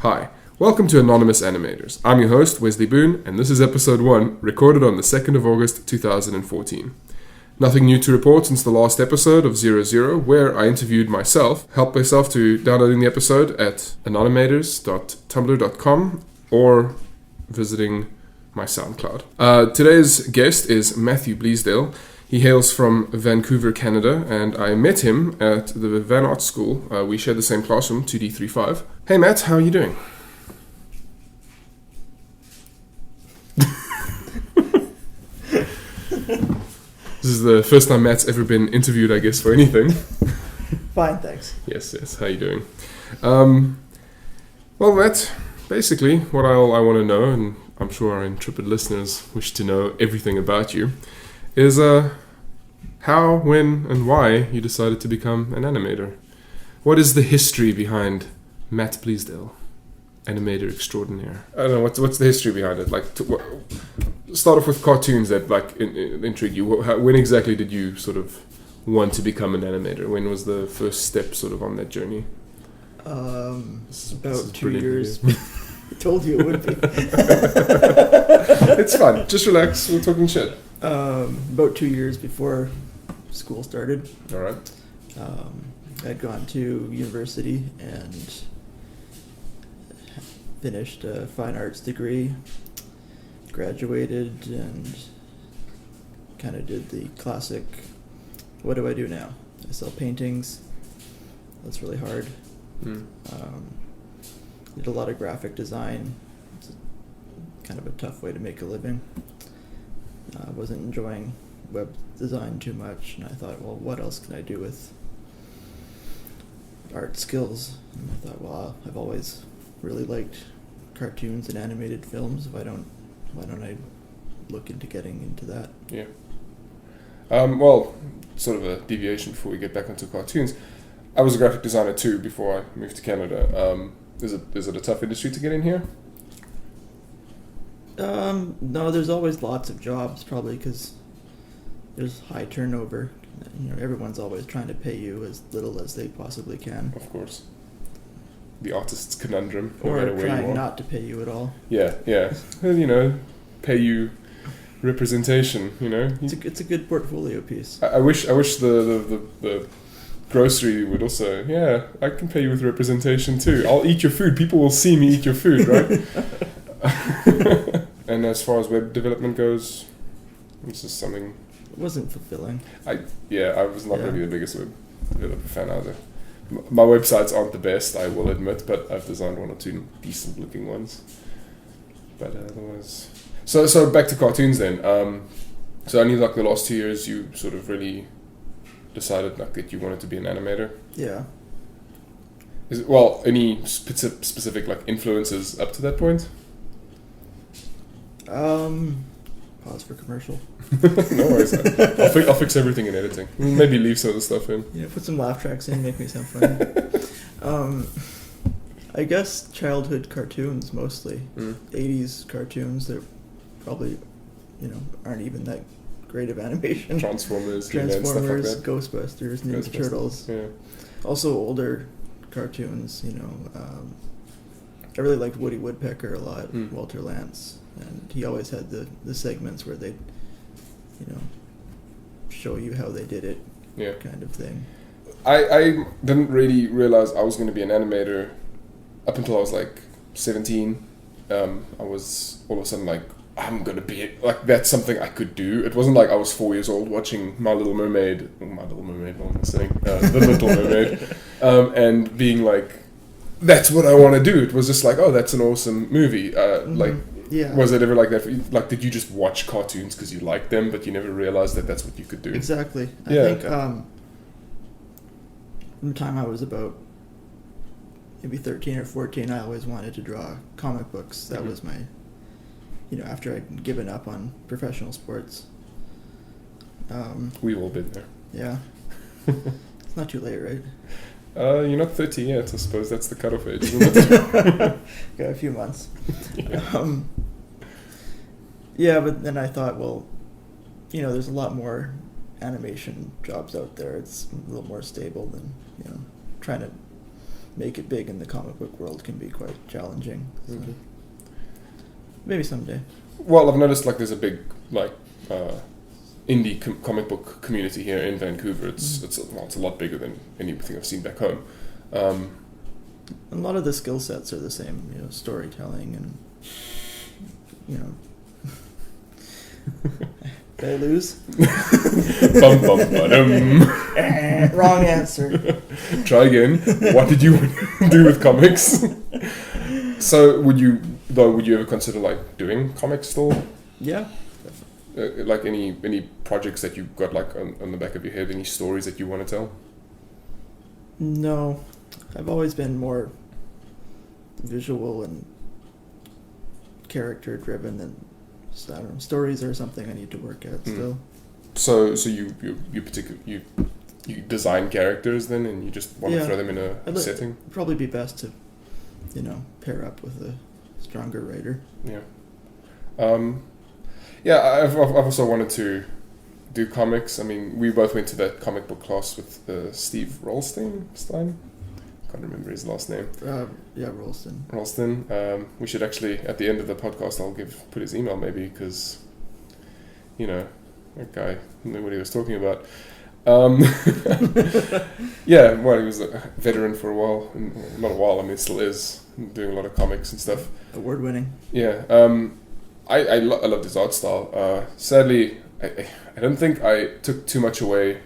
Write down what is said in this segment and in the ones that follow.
Hi, welcome to Anonymous Animators. I'm your host, Wesley Boone, and this is episode 1, recorded on the 2nd of August 2014. Nothing new to report since the last episode of 00, where I interviewed myself. Help myself to downloading the episode at anonymators.tumblr.com or visiting my SoundCloud. Today's guest is Matthew Bleasdale. He hails from Vancouver, Canada, and I met him at the Van Art School. We shared the same classroom, 2D35. Hey Matt, how are you doing? This is the first time Matt's ever been interviewed, I guess, for anything. Fine, thanks. Yes, how are you doing? Well, Matt, basically what I want to know, and I'm sure our intrepid listeners wish to know everything about you, is how, when, and why you decided to become an animator. What is the history behind Matt Bleasdale, animator extraordinaire? I don't know, what's the history behind it? Like, start off with cartoons that intrigue you. When exactly did you sort of want to become an animator? When was the first step sort of on that journey? About 2 years. I told you it would be. It's fine. Just relax. We're talking shit. About 2 years before school started. All right. I'd gone to university and finished a fine arts degree, graduated, and kind of did the classic, what do I do now? I sell paintings. That's really hard. Did a lot of graphic design. It's kind of a tough way to make a living. I wasn't enjoying web design too much, and I thought, well, what else can I do with art skills? And I thought, well, I've always really liked cartoons and animated films. Why don't I look into getting into that? Yeah. Well, sort of a deviation before we get back onto cartoons. I was a graphic designer too before I moved to Canada. Is it a tough industry to get in here? No, there's always lots of jobs, probably because there's high turnover. You know, everyone's always trying to pay you as little as they possibly can. Of course. The artist's conundrum. Or trying not to pay you at all. Yeah. Well, pay you representation, It's a good portfolio piece. I wish the grocery would also, I can pay you with representation too. I'll eat your food. People will see me eat your food, right? And as far as web development goes, this is something... It wasn't fulfilling. I was not really the biggest web developer fan either. My websites aren't the best, I will admit, but I've designed one or two decent looking ones. But otherwise... So back to cartoons then. So only like the last 2 years you sort of really decided that you wanted to be an animator? Yeah. Any specific like influences up to that point? Pause for commercial. No worries. I'll fix everything in editing. Maybe leave some of the stuff in. Yeah, put some laugh tracks in, make me sound funny. I guess childhood cartoons mostly. 80s cartoons that probably, aren't even that great of animation. Transformers, stuff like that. Ghostbusters, Ninja Turtles. Yeah. Also older cartoons, I really liked Woody Woodpecker a lot, Walter Lantz. And he always had the segments where they'd, show you how they did it, kind of thing. I didn't really realize I was going to be an animator up until I was like 17. I was all of a sudden like, I'm going to be like, that's something I could do. It wasn't like I was 4 years old watching The Little Mermaid, what am I saying? The Little Mermaid, and being like, that's what I want to do. It was just like, oh, that's an awesome movie. Was it ever like that for you? Like, did you just watch cartoons because you liked them, but you never realized that that's what you could do? Exactly. I think from the time I was about maybe 13 or 14, I always wanted to draw comic books. That was my, after I'd given up on professional sports. We've all been there. Yeah. It's not too late, right? You're not 30 yet, I suppose. That's the cutoff age, isn't it? Got a few months. But then I thought, well, there's a lot more animation jobs out there. It's a little more stable than, trying to make it big in the comic book world can be quite challenging. So Mm-hmm. maybe someday. Well, I've noticed like there's a big like indie comic book community here in Vancouver. It's a lot bigger than anything I've seen back home. A lot of the skill sets are the same, you know, storytelling and, you know. Did I lose? Bum, bum, ba-dum. Wrong answer. Try again. What did you do with comics? So would you ever consider like doing comics still? Yeah. Like any projects that you've got like on the back of your head, any stories that you want to tell? No. I've always been more visual and character driven than, I don't know, stories are something I need to work at still. So you design characters then, and you just want to throw them in a setting? It'd probably be best to, you know, pair up with a stronger writer. Yeah. Yeah, I've also wanted to do comics. I mean, we both went to that comic book class with Steve Rolstein. Can't remember his last name. Yeah, Rolston. Rolston. We should actually, at the end of the podcast, I'll put his email maybe, because, you know, that guy knew what he was talking about. Yeah, well, he was a veteran for a while. Not a while, I mean, still is, doing a lot of comics and stuff. Award winning. Yeah. I loved his art style. Sadly, I don't think I took too much away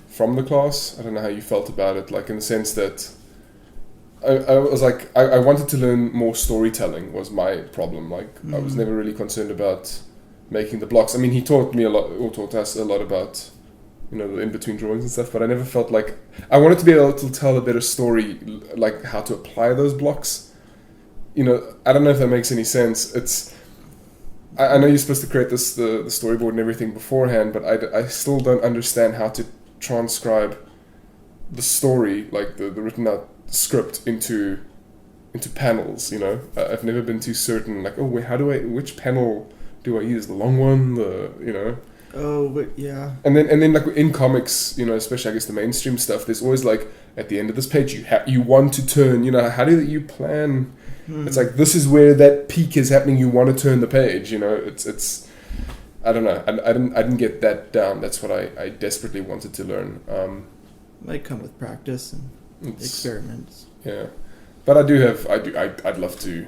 from the class. I don't know how you felt about it, like in the sense that I was like, I wanted to learn more storytelling was my problem. Like I was never really concerned about making the blocks. I mean, he taught me a lot, or taught us a lot about, you know, the in-between drawings and stuff, but I never felt like, I wanted to be able to tell a better story, like how to apply those blocks. You know, I don't know if that makes any sense. I know you're supposed to create the storyboard and everything beforehand, but I still don't understand how to transcribe the story, like the written out script into panels, you know. I've never been too certain, like, which panel do I use? The long one, you know. Oh, but yeah. And then like in comics, you know, especially I guess the mainstream stuff, there's always like at the end of this page you want to turn, you know, how do you plan? It's like, this is where that peak is happening, you want to turn the page, you know. It's I don't know. I didn't get that down. That's what I desperately wanted to learn. Might come with practice and experiments. Yeah, but I'd love to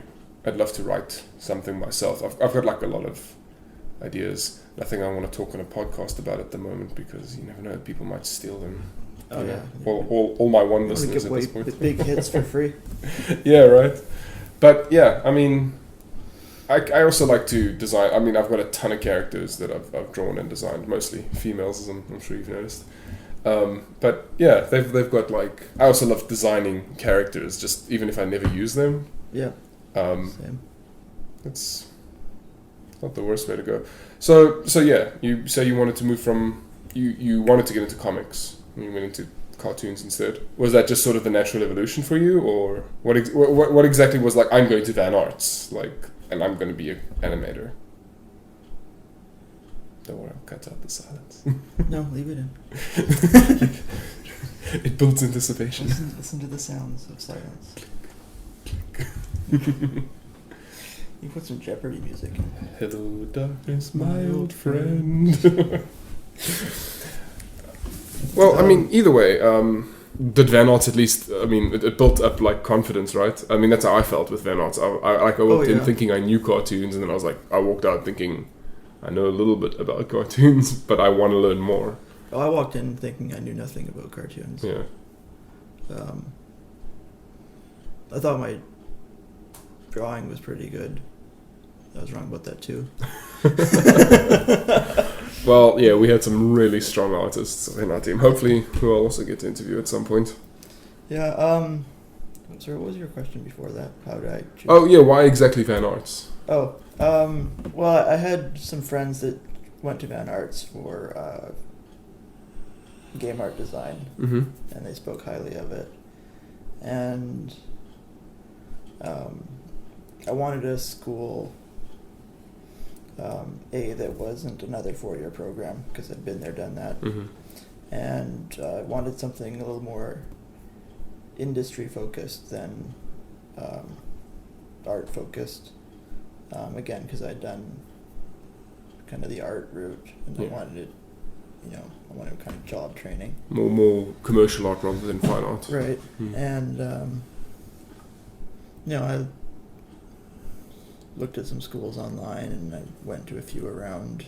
write something myself. I've got like a lot of ideas. Nothing I want to talk on a podcast about at the moment, because you never know, people might steal them. Oh yeah. All my one listeners at this point. Big hits for free. Yeah, right. But yeah, I mean, I also like to design. I mean, I've got a ton of characters that I've drawn and designed, mostly females, as I'm sure you've noticed. But yeah, they've got like, I also love designing characters, just even if I never use them. Yeah. Same. It's not the worst way to go. So yeah, you say you wanted to move from you wanted to get into comics. And you went into cartoons instead. Was that just sort of the natural evolution for you, or what exactly was like, I'm going to Van Arts, like, and I'm going to be an animator? Don't worry, I'll cut out the silence. No, leave it in. It builds anticipation. Listen to the sounds of silence. You put some Jeopardy music in. Hello, darkness, my old friend. Well, I mean, either way, did Van Arts at least, I mean, it built up like confidence, right? I mean, that's how I felt with Van Arts. I walked in thinking I knew cartoons, and then I walked out thinking I know a little bit about cartoons, but I want to learn more. Oh, I walked in thinking I knew nothing about cartoons. Yeah. I thought my drawing was pretty good. I was wrong about that too. Well, yeah, we had some really strong artists in our team. Hopefully, we'll also get to interview at some point. Yeah. Sorry, what was your question before that? How did I choose? Oh, yeah, why exactly Van Arts? Oh, well, I had some friends that went to Van Arts for game art design, and they spoke highly of it. And I wanted a school that wasn't another 4-year program, because I'd been there, done that. And I wanted something a little more industry focused than art focused. Again, because I'd done kind of the art route, and I wanted it, I wanted kind of job training. More commercial art rather than fine art. Right. And, I looked at some schools online, and I went to a few around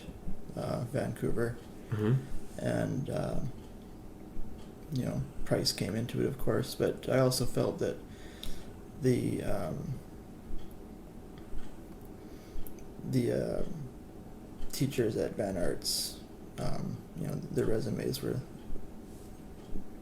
Vancouver. And, price came into it, of course, but I also felt that the teachers at Van Arts, their resumes were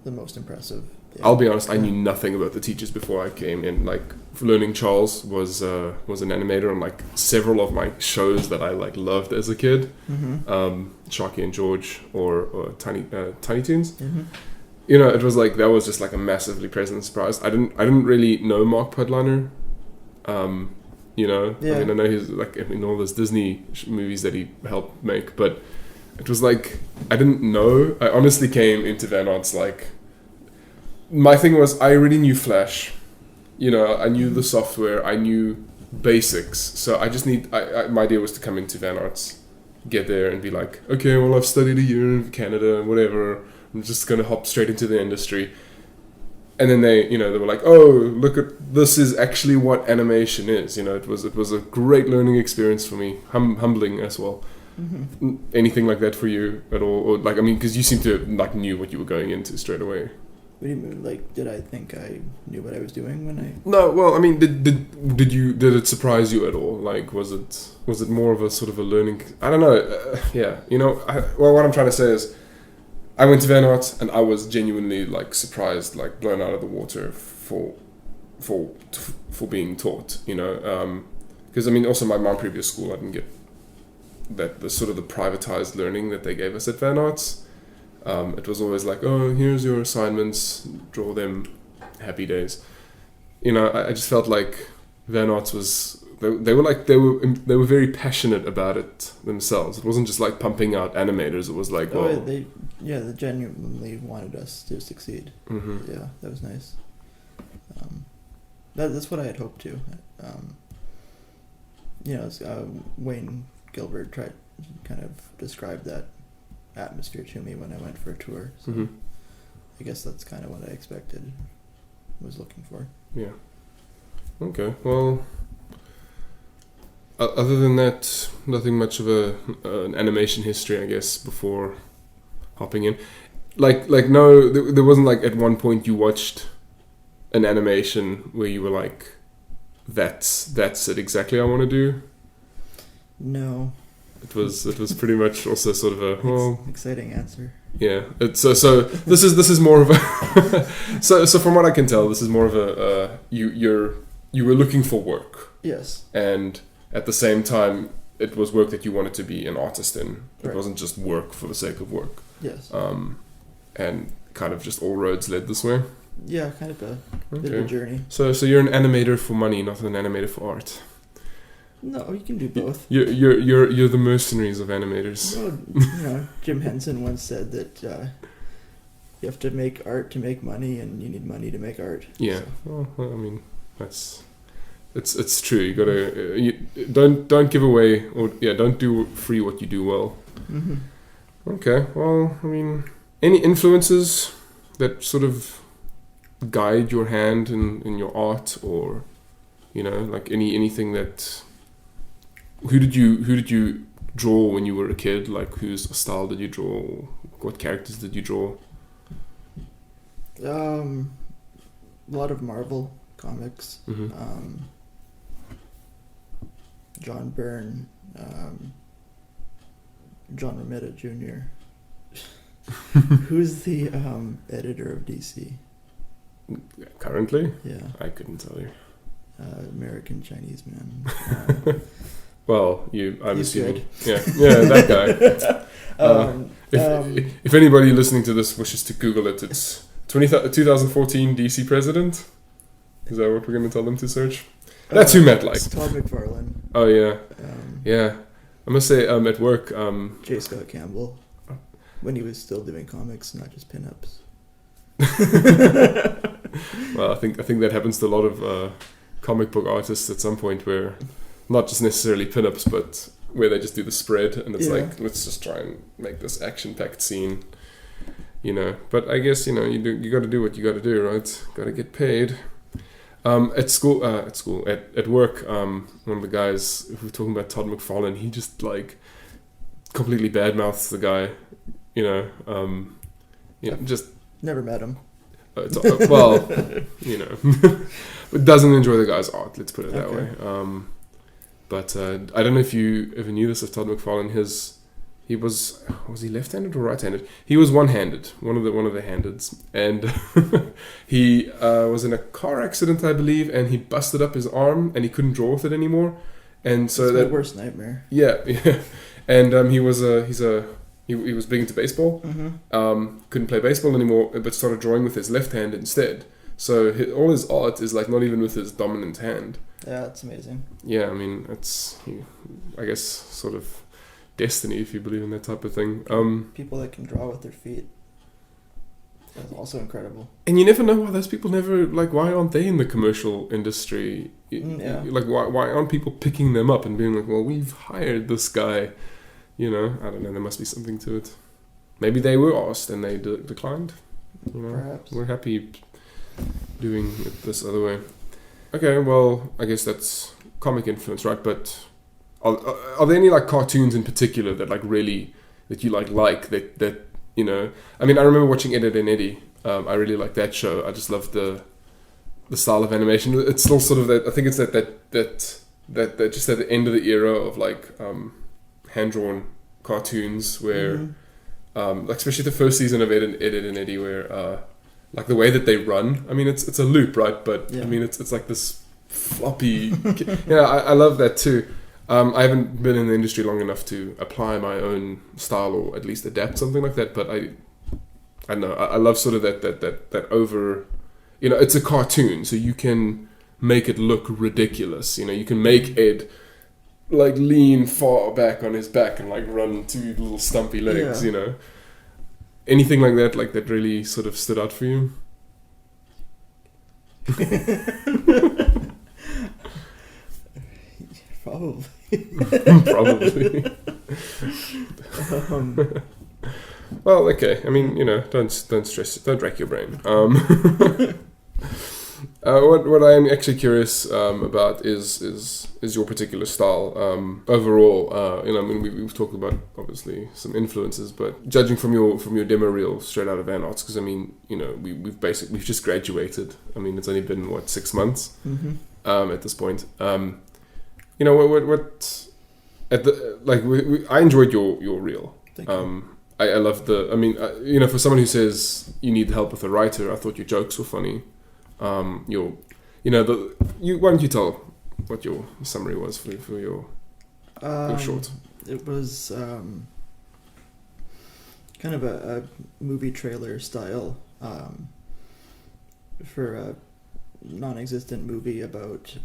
the most impressive. Yeah. I'll be honest, I knew nothing about the teachers before I came in. Like, learning Charles was an animator on like several of my shows that I like loved as a kid. Sharky and George or Tiny Toons. It was like that was just like a massively pleasant surprise. I didn't really know Mark Pudliner. I mean, I know he's like in all those Disney movies that he helped make, but it was like I didn't know. I honestly came into Van Arts like my thing was I already knew Flash. I knew the software. I knew basics. So I just my idea was to come into Van Arts, get there and be like, okay, well, I've studied a year in Canada, whatever. I'm just going to hop straight into the industry. And then they were like, oh, look at this is actually what animation is. It was a great learning experience for me, humbling as well. Anything like that for you at all? Or like, I mean, because you seem to like knew what you were going into straight away. What do you mean? Like, did I think I knew what I was doing when I? No, well, I mean, did it surprise you at all? Like, was it more of a sort of a learning? I don't know. What I'm trying to say is, I went to Van Arts and I was genuinely like surprised, like blown out of the water for being taught. Because I mean, also my previous school, I didn't get the sort of the privatized learning that they gave us at Van Arts. It was always like, oh, here's your assignments, draw them, happy days. I just felt like Van Arts was they were very passionate about it themselves. It wasn't just like pumping out animators. It was like, they genuinely wanted us to succeed. Yeah, that was nice. That's what I had hoped to. Wayne Gilbert tried to kind of describe that atmosphere to me when I went for a tour. So I guess that's kind of what I expected, was looking for. Yeah. Okay. Well, other than that, nothing much of an animation history, I guess, before hopping in. Like no, there wasn't like at one point you watched an animation where you were like, that's it exactly I want to do. No. It was pretty much also sort of a exciting answer. Yeah. So this is more of a so from what I can tell, this is more of a you were looking for work. Yes. And at the same time, it was work that you wanted to be an artist in. It Right. wasn't just work for the sake of work. Yes. And kind of just all roads led this way. Yeah, kind of a bit of a journey. So you're an animator for money, not an animator for art. No, you can do both. You're the mercenaries of animators. Well, Jim Henson once said that you have to make art to make money, and you need money to make art. Yeah. So. Well, I mean, it's true. You gotta don't give away don't do free what you do well. Mm-hmm. Okay. Well, I mean, any influences that sort of guide your hand in your art, or like anything that. Who did you draw when you were a kid? Like, whose style did you draw? What characters did you draw? A lot of Marvel comics. Mm-hmm. John Byrne, John Romita Jr. Who's the editor of DC? Currently? Yeah. I couldn't tell you. American Chinese man. Well, I'm He's assuming. good. Yeah, that guy. If anybody listening to this wishes to Google it, it's 2014 DC president. Is that what we're going to tell them to search? That's who Matt likes. Todd McFarlane. Oh yeah, yeah. I must say, at work, J. Scott Campbell, when he was still doing comics, not just pinups. Well, I think that happens to a lot of comic book artists at some point, where not just necessarily pinups, but where they just do the spread, and it's like, let's just try and make this action-packed scene, But I guess you got to do what you got to do, right? Got to get paid. At work, one of the guys who was talking about Todd McFarlane, he just like completely badmouths the guy, just never met him. But doesn't enjoy the guy's art. Let's put it that way. But I don't know if you ever knew this of Todd McFarlane. He was he left-handed or right-handed? He was one-handed, one of the handeds, and he was in a car accident, I believe, and he busted up his arm and he couldn't draw with it anymore, and so that's my worst nightmare. Yeah, and he was big into baseball. Mm-hmm. Couldn't play baseball anymore, but started drawing with his left hand instead. So all his art is like not even with his dominant hand. Yeah, that's amazing. Yeah, I mean, it's, I guess, sort of destiny, if you believe in that type of thing. People that can draw with their feet. That's also incredible. And you never know why those people never, like, why aren't they in the commercial industry? Yeah. Like, why aren't people picking them up and being like, well, we've hired this guy, I don't know, there must be something to it. Maybe they were asked and they declined. Perhaps. We're happy doing it this other way. Okay, well, I guess that's comic influence, right? But are there any like cartoons in particular that like really that you like that I mean, I remember watching Ed, Edd n Eddy. I really like that show. I just love the style of animation. It's still sort of that. I think it's that just at the end of the era of like hand drawn cartoons where like especially the first season of Ed, Edd n Eddy where like the way that they run. I mean, it's a loop, right? But I mean, it's like this floppy. I love that too. I haven't been in the industry long enough to apply my own style or at least adapt something like that. But I don't know. I love sort of that over. It's a cartoon, so you can make it look ridiculous. You can make Ed like lean far back on his back and like run two little stumpy legs. Anything like that really sort of stood out for you? Probably. Probably. Well, okay. I mean, don't stress. Don't rack your brain. What I'm actually curious about is your particular style overall. I mean, we've talked about obviously some influences, but judging from your demo reel straight out of Van Arts, because I mean, we've just graduated. I mean, it's only been 6 months at this point. What at the I enjoyed your reel. Thank you. I love for someone who says you need help with a writer, I thought your jokes were funny. Why don't you tell what your summary was for your short? It was kind of a movie trailer style for a non-existent movie about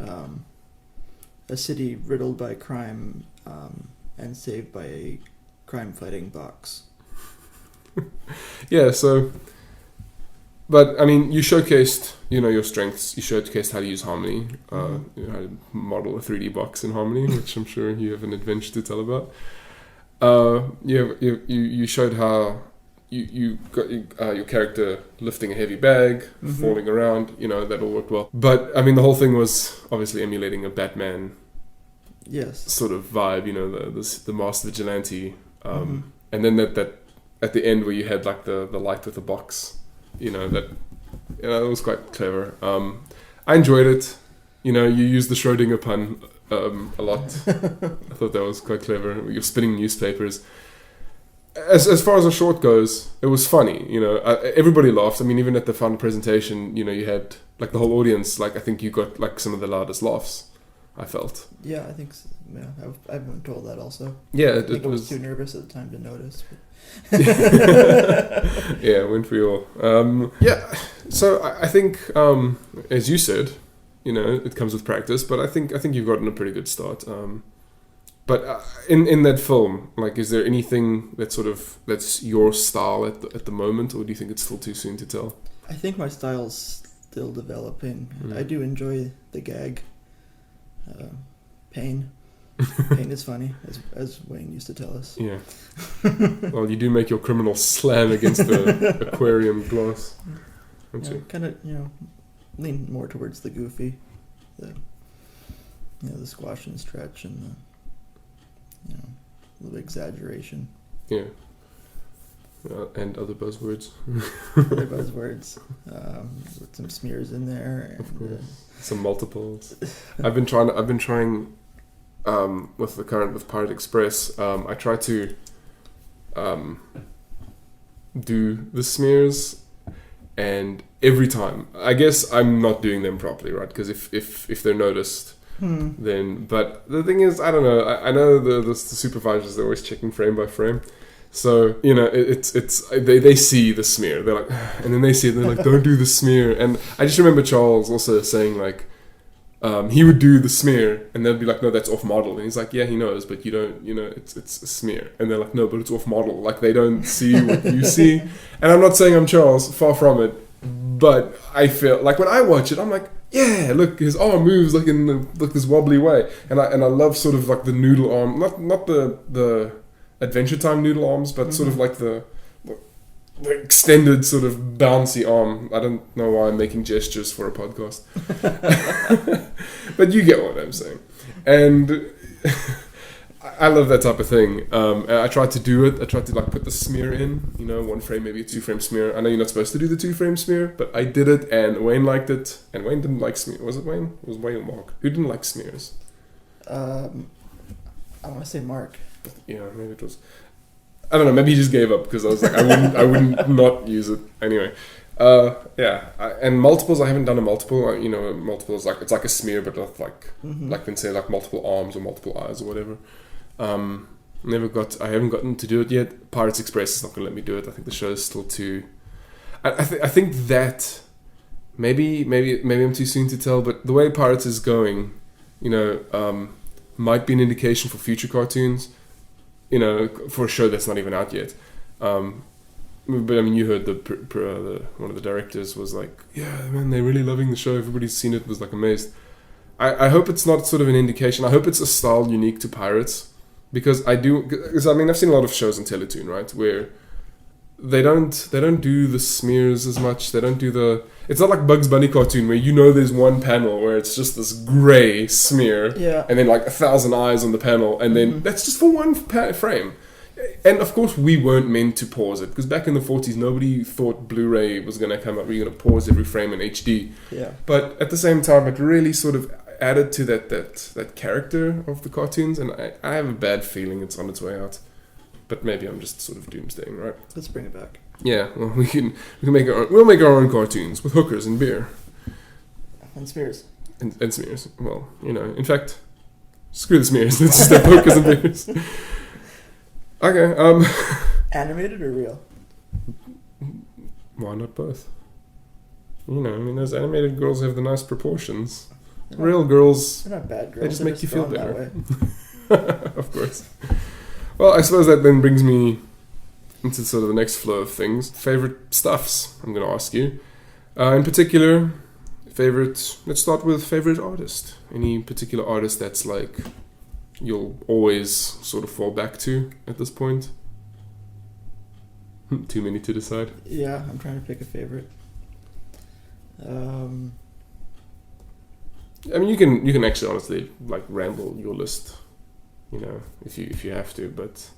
a city riddled by crime and saved by a crime-fighting box. Yeah, so... But, I mean, you showcased, your strengths. You showcased how to use Harmony, how to model a 3D box in Harmony, which I'm sure you have an adventure to tell about. You showed how you got your character lifting a heavy bag, falling around, that all worked well. But, I mean, the whole thing was obviously emulating a Batman sort of vibe, the masked vigilante. And then that at the end where you had like the light with the box, that was quite clever. I enjoyed it. You used the Schrodinger pun a lot. I thought that was quite clever. You're spinning newspapers. As far as a short goes, it was funny. Everybody laughed. I mean, even at the final presentation, you had like the whole audience. Like I think you got like some of the loudest laughs. I felt. Yeah, I think so. Yeah, I've been told that also. Yeah, I think I was too nervous at the time to notice. But yeah, went for you all. Yeah, so I think, as you said, it comes with practice. But I think you've gotten a pretty good start. But in that film, like, is there anything that's your style at the moment, or do you think it's still too soon to tell? I think my style's still developing. I do enjoy the gag. Pain. Pain is funny, as Wayne used to tell us. Yeah. Well, you do make your criminal slam against the aquarium glass. Kind of, lean more towards the goofy, the squash and stretch, and the, a little exaggeration. Yeah. And other buzzwords. Other buzzwords. With some smears in there. And, of course. Some multiples. I've been trying. With Pirate Express, I try to do the smears, and every time, I guess I'm not doing them properly, right? Because if they're noticed, then. But the thing is, I don't know. I know the supervisors, they're always checking frame by frame. So it's they see the smear, they're like, and then they see it, and they're like, don't do the smear. And I just remember Charles also saying like, he would do the smear, and they'll be like, no, that's off model. And he's like, yeah, he knows, but you don't, it's a smear. And they're like, no, but it's off model. Like, they don't see what you see. And I'm not saying I'm Charles, far from it. But I feel like when I watch it, I'm like, yeah, look, his arm moves like in this wobbly way. And I love sort of like the noodle arm, not the Adventure Time noodle arms, but sort of like the extended sort of bouncy arm. I don't know why I'm making gestures for a podcast. But you get what I'm saying. And I love that type of thing. And I tried to do it. I tried to like put the smear in, 1 frame, maybe a 2 frame smear. I know you're not supposed to do the 2 frame smear, but I did it, and Wayne liked it. And Wayne didn't like smear. Was it Wayne? It was Wayne or Mark? Who didn't like smears? I want to say Mark. Yeah, maybe it was. I don't know. Maybe he just gave up because I was like, I wouldn't not use it anyway. And multiples, I haven't done a multiple. Multiples it's like a smear, but with like say like multiple arms or multiple eyes or whatever. I haven't gotten to do it yet. Pirates Express is not going to let me do it. I think the show is still too. I think that maybe I'm too soon to tell, but the way Pirates is going, might be an indication for future cartoons. For a show that's not even out yet. But I mean, you heard one of the directors was like, yeah, man, they're really loving the show. Everybody's seen it, was like amazed. I hope it's not sort of an indication. I hope it's a style unique to Pirates, because I've seen a lot of shows on Teletoon, right, where they don't do the smears as much. They don't do it's not like Bugs Bunny cartoon where there's one panel where it's just this grey smear, and then like 1,000 eyes on the panel, and then that's just for one frame. And of course we weren't meant to pause it, because back in the 40s nobody thought Blu-ray was going to come up where you're going to pause every frame in HD. Yeah. But at the same time, it really sort of added to that character of the cartoons, and I have a bad feeling it's on its way out. But maybe I'm just sort of doomsdaying, right? Let's bring it back. Yeah, well, we'll make our own cartoons with hookers and beer. And smears. And smears. Well, in fact, screw the smears. Let's just have hookers and beers. Okay. Animated or real? Why not both? Those animated girls have the nice proportions. Real girls. They're not bad girls. They just make you feel better. Of course. Well, I suppose that then brings me into sort of the next flow of things. Favorite stuffs, I'm going to ask you. In particular, let's start with favorite artist. Any particular artist that's like you'll always sort of fall back to at this point? Too many to decide? Yeah, I'm trying to pick a favorite. You can actually honestly like ramble your list. If you have to, but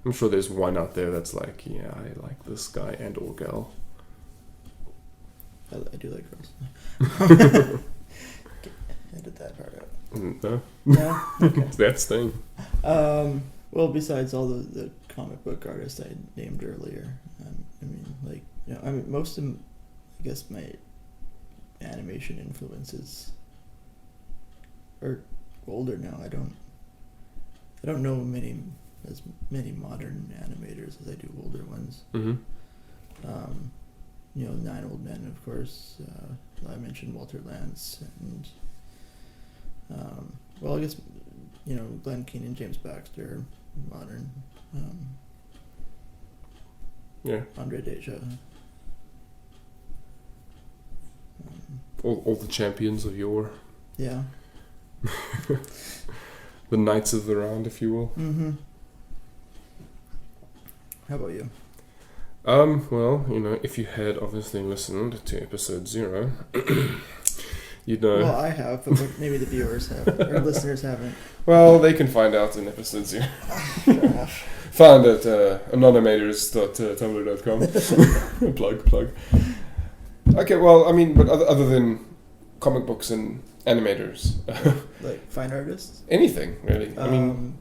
I'm sure there's one out there that's like, yeah, I like this guy and or gal. I do like girls. Edit that part out. No? No? Okay. That's the thing. Well, besides all the comic book artists I named earlier, most of them, I guess my animation influences are older now. I don't know as many modern animators as I do older ones. Mm-hmm. 9 Old Men, of course. I mentioned Walter Lantz, and I guess Glenn Keane and James Baxter, modern. Andre Deja. all the champions of yore. Yeah. The knights of the round, if you will. Mm-hmm. How about you? Well, if you had obviously listened to episode 0, you'd know. Well, I have, but maybe the viewers have, or listeners haven't. Well, they can find out in episode 0. Fair enough. Found at anonymators.tumblr.com. plug. Okay, well, I mean, but other than comic books and animators. Like fine artists? Anything, really. I mean,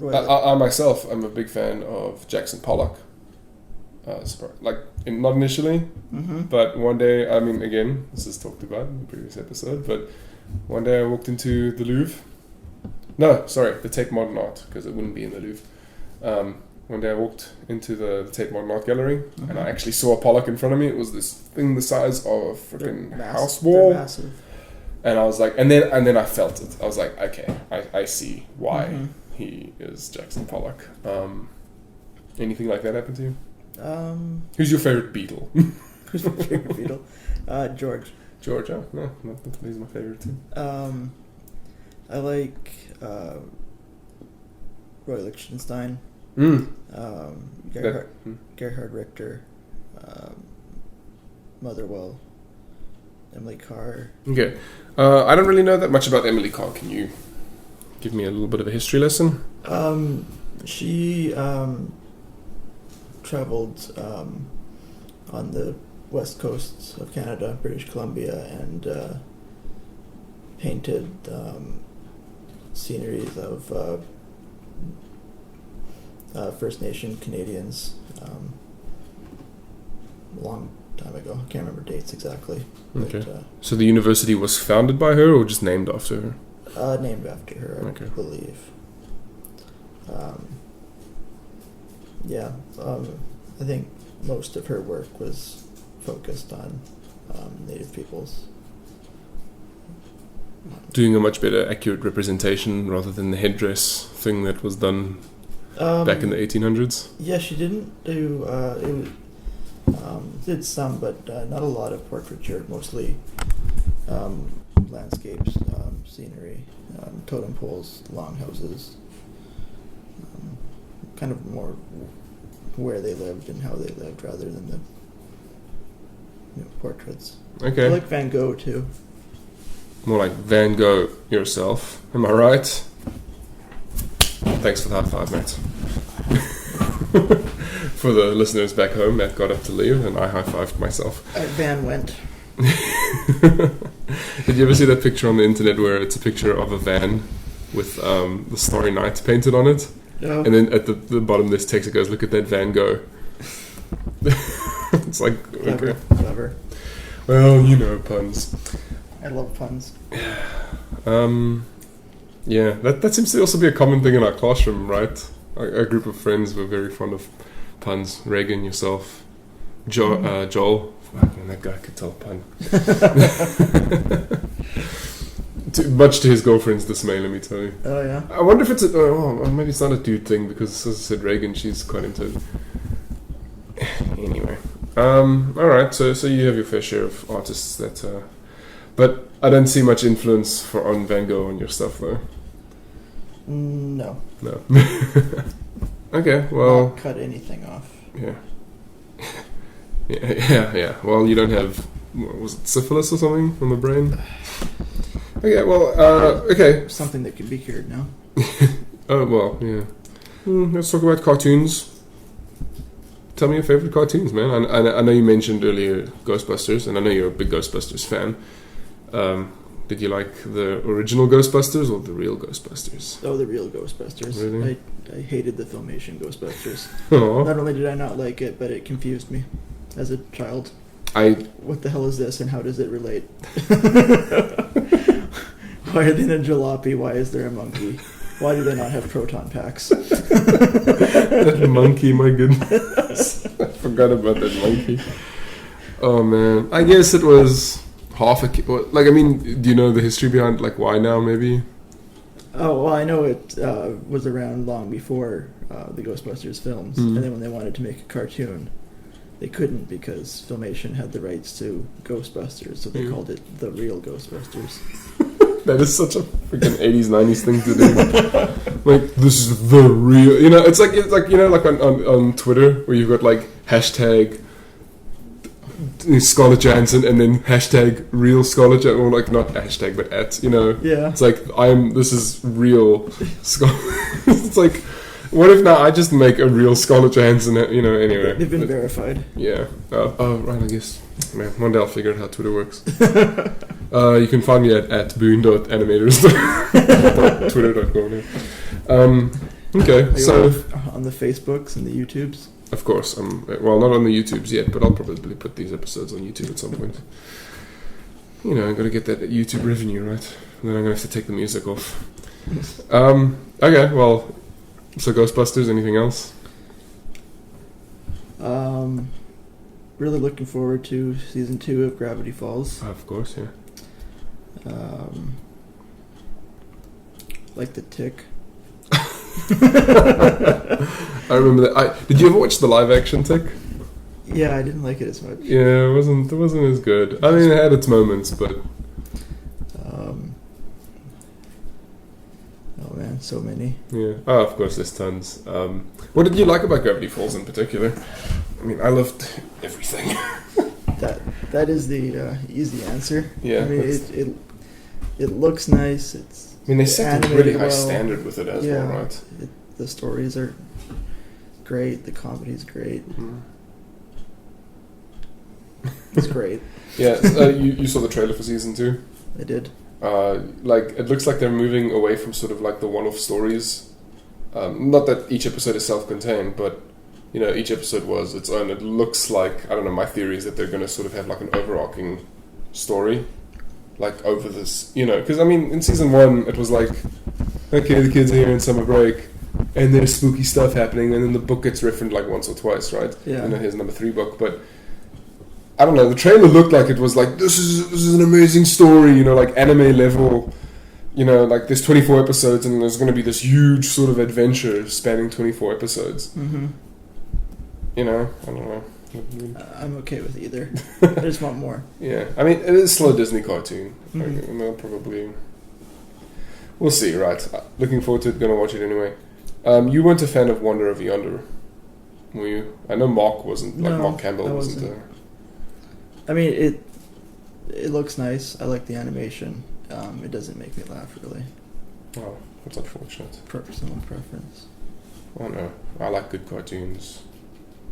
I myself am a big fan of Jackson Pollock. Not initially, but one day, I mean, again, this is talked about in the previous episode, but one day I walked into the Louvre. No, sorry, the Tate Modern Art, because it wouldn't be in the Louvre. One day I walked into the Tate Modern Art Gallery, and I actually saw a Pollock in front of me. It was this thing the size of a freaking house wall. They're massive. And I was like, and then I felt it. I was like, okay, I see why he is Jackson Pollock. Anything like that happen to you? Who's your favorite Beatle? Who's my favorite Beatle? George. George, oh, no, he's my favorite too. I like Roy Lichtenstein. Gerhard Richter. Motherwell. Emily Carr. Okay. I don't really know that much about Emily Carr. Can you give me a little bit of a history lesson? She traveled on the west coast of Canada, British Columbia, and painted sceneries of First Nation Canadians a long time ago. I can't remember dates exactly. Okay. But, so the university was founded by her or just named after her? Named after her, I believe. I think most of her work was focused on Native peoples. Doing a much better accurate representation rather than the headdress thing that was done back in the 1800s? Yeah, she didn't do... did some, but not a lot of portraiture, mostly landscapes, scenery, totem poles, longhouses, kind of more where they lived and how they lived rather than the portraits. Okay. I like Van Gogh too. More like Van Gogh yourself. Am I right? Thanks for the high five, Matt. For the listeners back home, Matt got up to leave and I high-fived myself. Van went. Did you ever see that picture on the internet where it's a picture of a van with the Starry Night painted on it? No. And then at the bottom of this text it goes, look at that Van Gogh. It's like, Clever. okay. Clever. Well, puns. I love puns. Yeah, that seems to also be a common thing in our classroom, right? A group of friends were very fond of puns. Reagan, yourself, Joel. Fucking, that guy could tell a pun. Much to his girlfriend's dismay, let me tell you. Oh, yeah? I wonder if it's maybe it's not a dude thing, because as I said, Reagan, she's quite into it. Anyway. Alright, so you have your fair share of artists that... but I don't see much influence on Van Gogh on your stuff, though. No. Okay, well... Not cut anything off. Yeah. Yeah. Well, you don't have... was it syphilis or something on the brain? Okay, well, okay. Something that can be cured now. Oh, well, yeah. Let's talk about cartoons. Tell me your favorite cartoons, man. I know you mentioned earlier Ghostbusters, and I know you're a big Ghostbusters fan. Did you like the original Ghostbusters or the Real Ghostbusters? Oh, the Real Ghostbusters. Really? I hated the Filmation Ghostbusters. Aww. Not only did I not like it, but it confused me as a child. What the hell is this, and how does it relate? Why are they in a jalopy? Why is there a monkey? Why do they not have proton packs? That monkey, my goodness. I forgot about that monkey. Oh, man. I guess it was half a... Like, I mean, do you know the history behind, like, why now, maybe? Oh, well, I know it was around long before the Ghostbusters films. And then when they wanted to make a cartoon, they couldn't because Filmation had the rights to Ghostbusters, so they called it the Real Ghostbusters. That is such a freaking 80s, 90s thing to do. Like, this is the real... You know, it's like you know, like on Twitter, where you've got, like, hashtag Scarlett Johansson and then hashtag real Scarlett Johansson, or, like, not hashtag, but at, you know. Yeah. It's like, this is real Scarlett... It's like, what if now I just make a real Scarlett Johansson, you know, anyway. They've been verified. Yeah. Right, I guess. Man, one day I'll figure out how Twitter works. You can find me at boon.animators. Twitter.com. Okay, so... On the Facebooks and the YouTubes? Of course. Well, not on the YouTubes yet, but I'll probably put these episodes on YouTube at some point. You know, I'm going to get that YouTube revenue, right? And then I'm going to have to take the music off. Okay, well... So Ghostbusters, anything else? Really looking forward to season 2 of Gravity Falls. Of course, yeah. Like the Tick. I remember that. Did you ever watch the live action Tick? Yeah, I didn't like it as much. Yeah, it wasn't as good. I mean, it had its moments, but oh man, so many. Yeah. Oh, of course, there's tons. What did you like about Gravity Falls in particular? I mean, I loved everything. That is the easy answer. Yeah. I mean, it looks nice. They set a really high standard with it as well, right? The stories are great. The comedy's great. Mm. It's great. Yeah. You saw the trailer for season 2? I did. Like, it looks like they're moving away from sort of like the one-off stories. Not that each episode is self-contained, but you know, each episode was its own. It looks like, I don't know, my theory is that they're going to sort of have like an overarching story, like over this, you know, because I mean, in season 1 it was like, okay, the kids are here in summer break, and there's spooky stuff happening, and then the book gets referenced like once or twice, right? Yeah. You know, here's number 3 book, but I don't know, the trailer looked like it was like, this is an amazing story, you know, like anime level, you know, like there's 24 episodes and there's going to be this huge sort of adventure spanning 24 episodes. Mm-hmm. You know, I don't know. I'm okay with either. I just want more. Yeah, I mean, it is still a Disney cartoon. Mm-hmm. They'll probably... We'll see, right? Looking forward to it, gonna watch it anyway. You weren't a fan of Wonder of Yonder, were you? I know Mark wasn't, like Mark Campbell wasn't. I mean, it looks nice. I like the animation. It doesn't make me laugh, really. Oh, that's unfortunate. Personal preference. I don't know. I like good cartoons.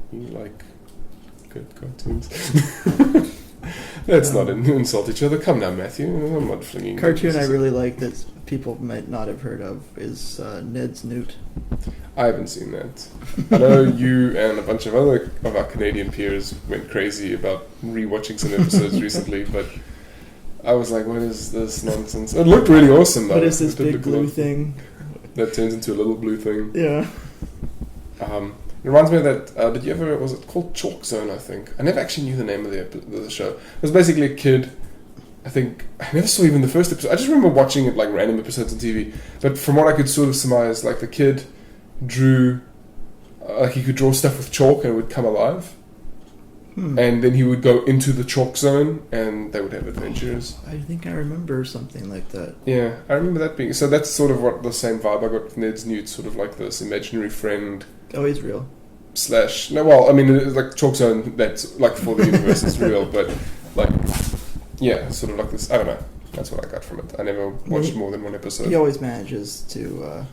You like good cartoons? Let's not insult each other. Come now, Matthew. I'm not flinging. Cartoon I really like that people might not have heard of is Ned's Newt. I haven't seen that. I know you and a bunch of other of our Canadian peers went crazy about rewatching some episodes recently, but I was like, what is this nonsense? It looked really awesome, though. What is this big blue thing? That turns into a little blue thing. Yeah. It reminds me of that, did you ever, was it called Chalk Zone, I think? I never actually knew the name of the show. It was basically a kid, I think, I never saw even the first episode. I just remember watching it, like random episodes on TV. But from what I could sort of surmise, like the kid drew, like he could draw stuff with chalk and it would come alive. And then he would go into the Chalk Zone and they would have adventures. I think I remember something like that. Yeah, I remember that being, so that's sort of what the same vibe I got with Ned's Newt, sort of like this imaginary friend. Oh, he's real. No, well, I mean, it's like Chalk Zone, that's like for the universe is real, but like, yeah, sort of like this, I don't know, that's what I got from it. I never watched more than one episode. He always manages to,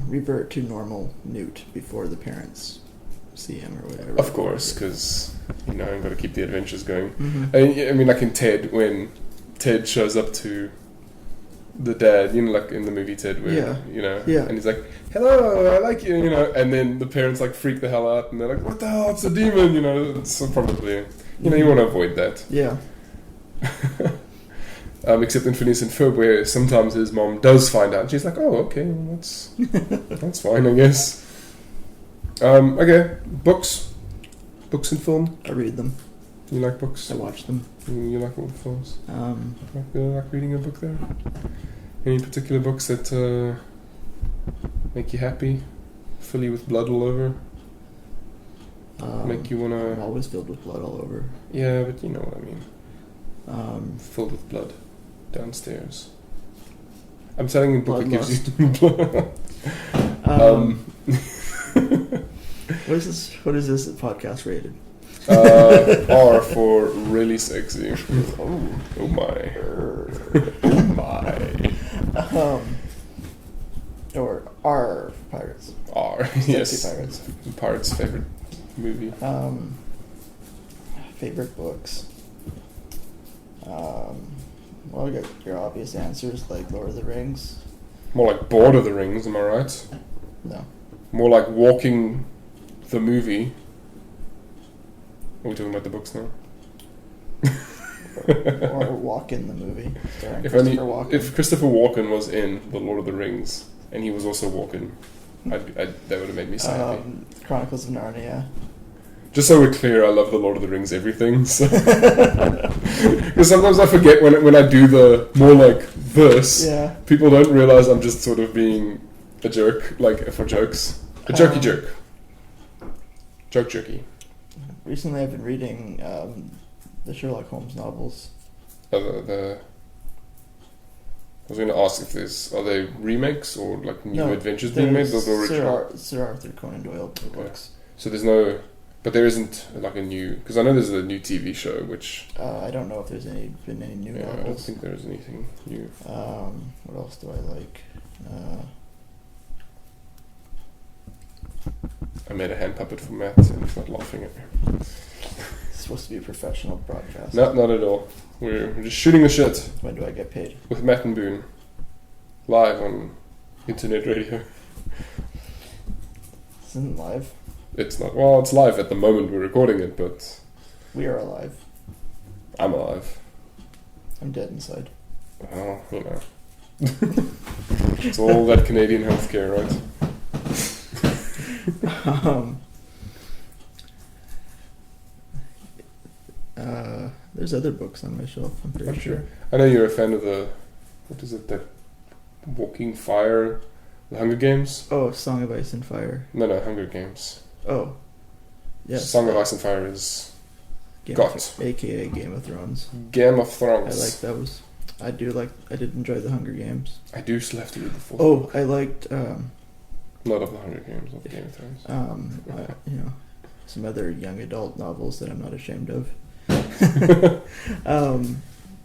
revert to normal Newt before the parents see him or whatever. Of course, because, I've got to keep the adventures going. Mm-hmm. I mean, like in Ted, when Ted shows up to the dad, like in the movie Ted, where, and he's like, hello, I like you, and then the parents like freak the hell out and they're like, what the hell, it's a demon, it's probably, you want to avoid that. Yeah. Except in Phineas and Ferb, where sometimes his mom does find out and she's like, oh, okay, well, that's fine, I guess. Okay, books and film. I read them. You like books? I watch them. You like all the films? Like reading a book there? Any particular books that make you happy? Fill you with blood all over? Make you wanna... Always filled with blood all over. Yeah, but you know what I mean. Filled with blood downstairs. I'm telling you a book that gives you blood. What is this podcast rated? R for really sexy. Oh my. Oh my. Or R Pirates. R, Sexy yes. Pirates. Pirates' favorite movie. Favorite books. Well, you got your obvious answers like Lord of the Rings. More like Lord of the Rings, am I right? No. More like Walking the movie. Are we talking about the books now? or Walk in the movie. If Christopher Walken was in The Lord of the Rings and he was also Walken, that would have made me so happy. Chronicles of Narnia. Just so we're clear, I love The Lord of the Rings everything. So. Because sometimes I forget when I do the more like verse, people don't realize I'm just sort of being a jerk, like for jokes. A jerky jerk. Joke jerky. Recently I've been reading the Sherlock Holmes novels. I was going to ask if are they remakes or like new adventures being made? Those are original. Sir Arthur Conan Doyle books. So there's no... But there isn't like a new... Because I know there's a new TV show, which... I don't know if there's been any new novels. I don't think there's anything new. What else do I like? I made a hand puppet for Matt and he's not laughing at me. It's supposed to be a professional broadcast. No, not at all. We're just shooting the shit. When do I get paid? With Matt and Boone. Live on internet radio. Isn't it live? It's not. Well, it's live at the moment we're recording it, but... We are alive. I'm alive. I'm dead inside. Well, you know. It's all that Canadian healthcare, right? There's other books on my shelf, I'm pretty sure. I know you're a fan of what is it, that Walking Fire, the Hunger Games? Oh, Song of Ice and Fire. No, Hunger Games. Oh, yes. Song of Ice and Fire is AKA Game of Thrones. Game of Thrones. I like those. I did enjoy the Hunger Games. I do still have to read the full book. I liked... Not of the Hunger Games, of Game of Thrones. Some other young adult novels that I'm not ashamed of.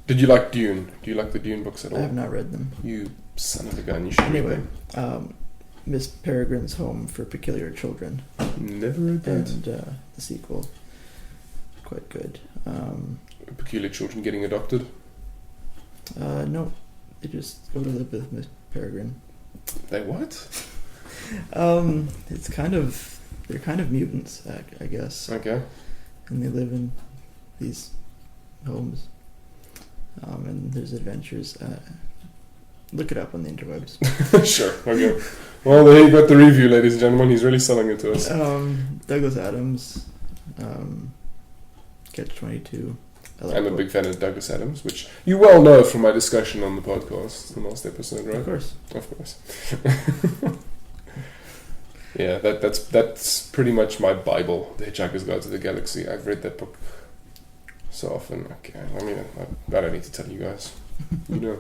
Did you like Dune? Do you like the Dune books at all? I have not read them. You son of a gun, you should read them. Miss Peregrine's Home for Peculiar Children. Never read that. And the sequel. Quite good. Peculiar Children getting adopted? No. They just go to live with Miss Peregrine. They what? They're kind of mutants, I guess. Okay. And they live in these homes. And there's adventures. Look it up on the interwebs. Sure, okay. Well, there you got the review, ladies and gentlemen. He's really selling it to us. Douglas Adams, Catch-22. I'm a big fan of Douglas Adams, which you well know from my discussion on the podcast, the last episode, right? Of course. Yeah, that's pretty much my Bible, The Hitchhiker's Guide to the Galaxy. I've read that book so often. Okay, I mean, I don't need to tell you guys. You know.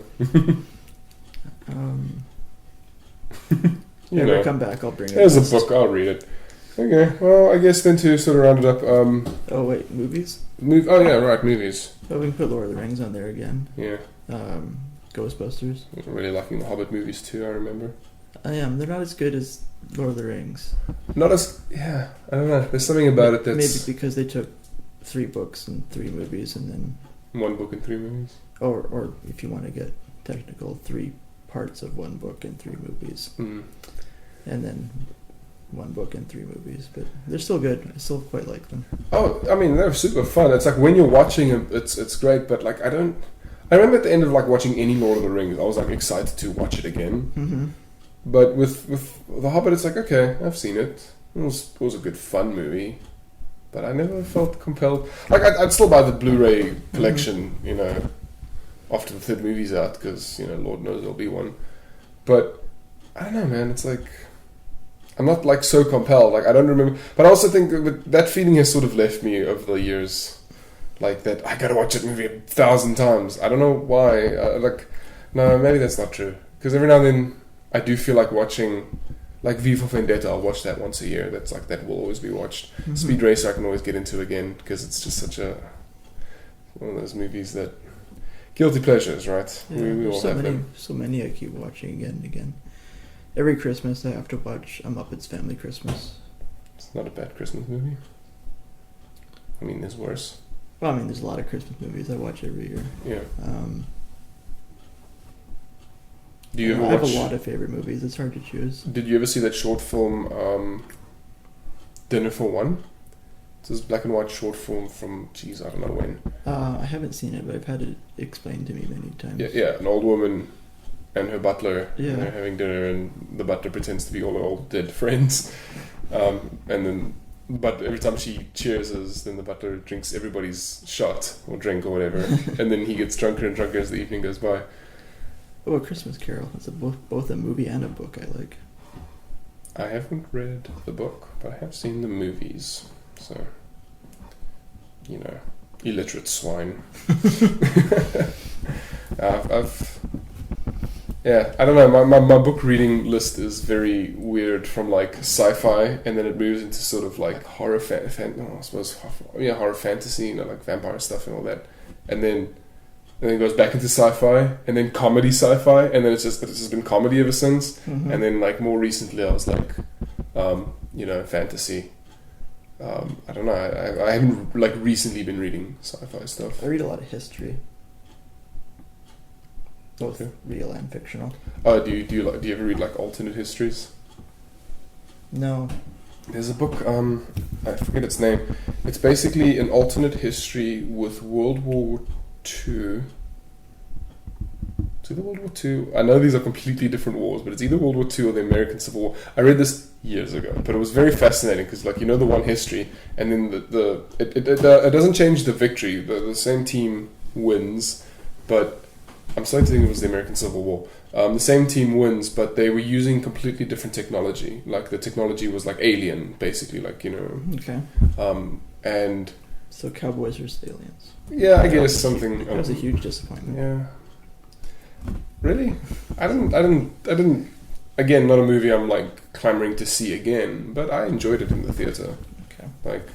Never come back, I'll bring it. There's a book, I'll read it. Okay, well, I guess then to sort of round it up... oh, wait, movies? Oh, yeah, right, movies. Oh, we can put Lord of the Rings on there again. Yeah. Ghostbusters. I'm really liking the Hobbit movies too, I remember. I am. They're not as good as Lord of the Rings. Not as... Yeah, I don't know. There's something about it that's... Maybe because they took 3 books and 3 movies and then... 1 book and 3 movies? Or if you want to get technical, 3 parts of 1 book and 3 movies. Mm. And then 1 book and 3 movies. But they're still good. I still quite like them. Oh, I mean, they're super fun. It's like when you're watching them, it's great, but like I remember at the end of like watching any Lord of the Rings, I was like excited to watch it again. Mm-hmm. But with The Hobbit, it's like, okay, I've seen it. It was a good fun movie, but I never felt compelled. Like I'd still buy the Blu-ray collection, you know, after the 3rd movie's out, because, you know, Lord knows there'll be one. But I don't know, man. It's like I'm not like so compelled. Like I don't remember, but I also think that feeling has sort of left me over the years. Like that, I gotta watch that movie 1,000 times. I don't know why. No, maybe that's not true. Because every now and then, I do feel like watching, like V for Vendetta. I'll watch that once a year. That's like that will always be watched. Mm-hmm. Speed Racer I can always get into again because it's just such one of those movies that guilty pleasures, right? Yeah, we all have them. So many I keep watching again and again. Every Christmas I have to watch A Muppets Family Christmas. It's not a bad Christmas movie. I mean, there's worse. Well, I mean, there's a lot of Christmas movies I watch every year. Yeah. Do you ever I have a lot of favorite movies. It's hard to choose. Did you ever see that short film, Dinner for One? It's this black and white short film from, I don't know when. I haven't seen it, but I've had it explained to me many times. Yeah, an old woman and her butler, and they're having dinner, and the butler pretends to be all her old dead friends, but every time she cheerses, then the butler drinks everybody's shot or drink or whatever, and then he gets drunker and drunker as the evening goes by. Oh, A Christmas Carol. It's both a movie and a book I like. I haven't read the book, but I have seen the movies, so illiterate swine. I don't know, my book reading list is very weird, from like sci-fi, and then it moves into sort of like horror horror fantasy, like vampire stuff and all that, and then it goes back into sci-fi, and then comedy sci-fi, and then it's just been comedy ever since. Mm-hmm. And then like more recently I was like fantasy. I don't know, I haven't like recently been reading sci-fi stuff. I read a lot of history, both real and fictional. Oh, do you ever read like alternate histories? No. There's a book, I forget its name. It's basically an alternate history with World War II. It's either World War II. I know these are completely different wars, but it's either World War II or the American Civil War. I read this years ago, but it was very fascinating because, like, the one history, and then it doesn't change the victory. The same team wins, but I'm starting to think it was the American Civil War. The same team wins, but they were using completely different technology. Like, the technology was like alien, basically, like, Okay. And so cowboys versus aliens. Yeah, I guess something. That was a huge disappointment. Yeah. Really? I didn't. Again, not a movie I'm like clamoring to see again, but I enjoyed it in the theater. Okay. Like,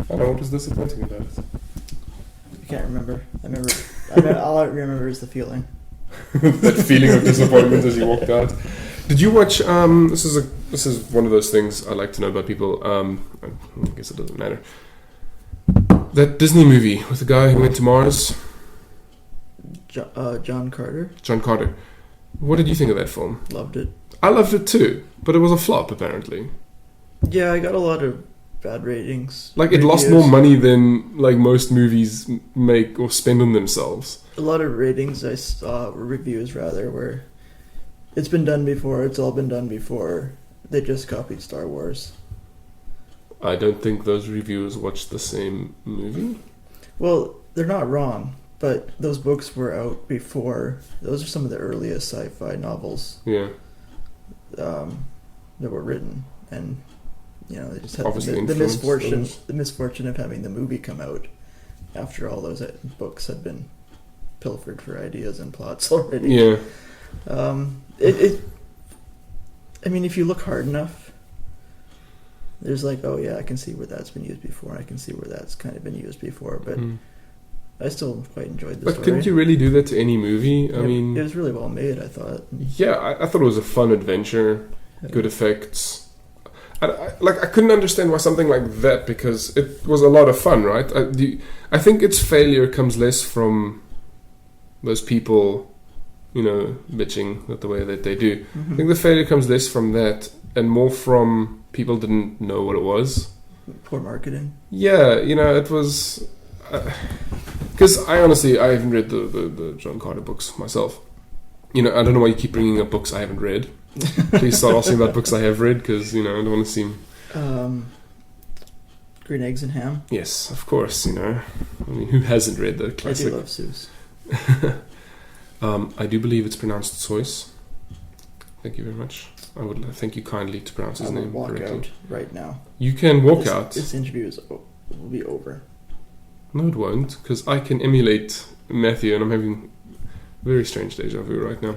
I don't know what was disappointing about it. I can't remember. All I remember is the feeling. That feeling of disappointment as you walked out. Did you watch? This is one of those things I like to know about people. I guess it doesn't matter. That Disney movie with the guy who went to Mars. John Carter. John Carter. What did you think of that film? Loved it. I loved it too, but it was a flop apparently. Yeah, I got a lot of bad ratings. Like, it lost more money than like most movies make or spend on themselves. A lot of ratings I saw, reviews rather, where it's been done before, it's all been done before, they just copied Star Wars. I don't think those reviewers watched the same movie. Well, they're not wrong, but those books were out before. Those are some of the earliest sci-fi novels. Yeah. That were written, and they just had the misfortune of having the movie come out after all those books had been pilfered for ideas and plots already. Yeah. I mean, if you look hard enough, there's like, oh yeah, I can see where that's been used before. I can see where that's kind of been used before, but I still quite enjoyed the story. But couldn't you really do that to any movie? I mean, it was really well made, I thought. Yeah, I thought it was a fun adventure, good effects. I couldn't understand why something like that, because it was a lot of fun, right? I think its failure comes less from those people, bitching at the way that they do. Mm-hmm. I think the failure comes less from that and more from people didn't know what it was. Poor marketing. Yeah, it was... Because I haven't read the John Carter books myself. I don't know why you keep bringing up books I haven't read. Please start asking about books I have read, because I don't want to seem... Green Eggs and Ham? Yes, of course, I mean, who hasn't read the classic? I do love Seuss. I do believe it's pronounced Seuss. Thank you very much. I would thank you kindly to pronounce his I will name walk correctly. out right now. You can walk out. This interview will be over. No, it won't, because I can emulate Matthew, and I'm having very strange deja vu right now.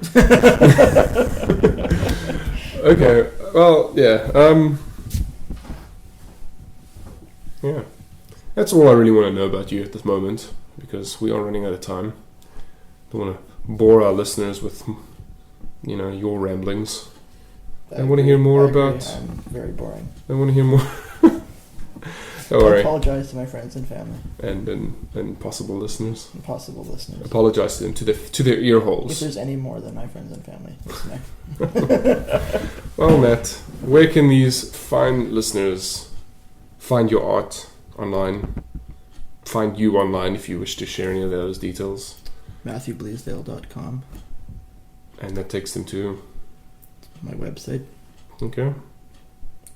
Okay, well, yeah. Yeah. That's all I really want to know about you at this moment, because we are running out of time. Don't want to bore our listeners with, your ramblings. I want to hear more about... I'm very boring. I want to hear more... Don't I worry. apologize to my friends and family. And possible listeners. And possible listeners. Apologize to them, to their ear holes. If there's any more than my friends and family listening. Well, Matt, where can these fine listeners find your art online? Find you online if you wish to share any of those details. MatthewBleasdale.com. And that takes them to... my website. Okay.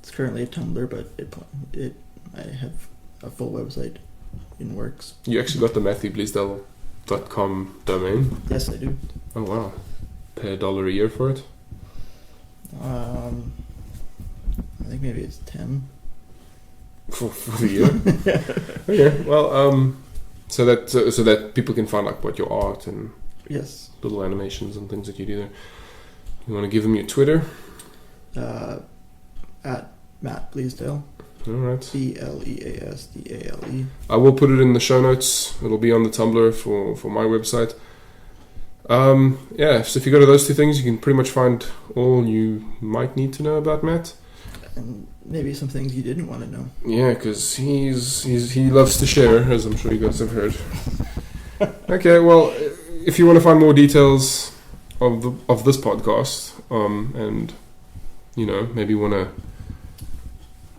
It's currently a Tumblr, but I have a full website in works. You actually got the MatthewBleasdale.com domain? Yes, I do. Oh, wow. Pay $1 a year for it? I think maybe it's 10. For the year? Okay, well, so that people can find like what your art and yes, little animations and things that you do there. You want to give them your Twitter? At Matt Bleasdale. All right. BLEASDALE. I will put it in the show notes. It'll be on the Tumblr for my website. Yeah, so if you go to those two things, you can pretty much find all you might need to know about Matt. And maybe some things you didn't want to know. Yeah, because he loves to share, as I'm sure you guys have heard. Okay, well, if you want to find more details of this podcast, and maybe want to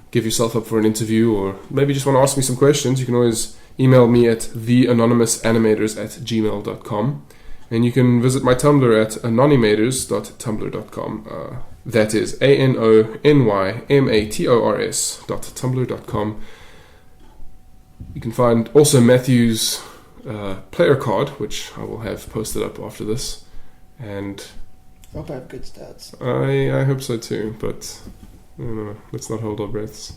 give yourself up for an interview, or maybe just want to ask me some questions, you can always email me at theanonymousanimators@gmail.com, and you can visit my Tumblr at anonymators.tumblr.com. That is ANONYMATORS.tumblr.com. You can find also Matthew's player card, which I will have posted up after this, and I hope I have good stats. I hope so too, but I don't know, let's not hold our breaths.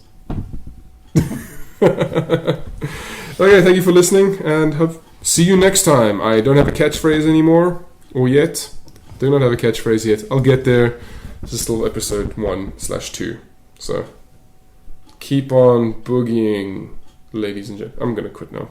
Okay, thank you for listening, and see you next time. I don't have a catchphrase anymore, or yet. Do not have a catchphrase yet. I'll get there. This is still episode 1/2. So keep on boogieing, ladies and gentlemen. I'm gonna quit now.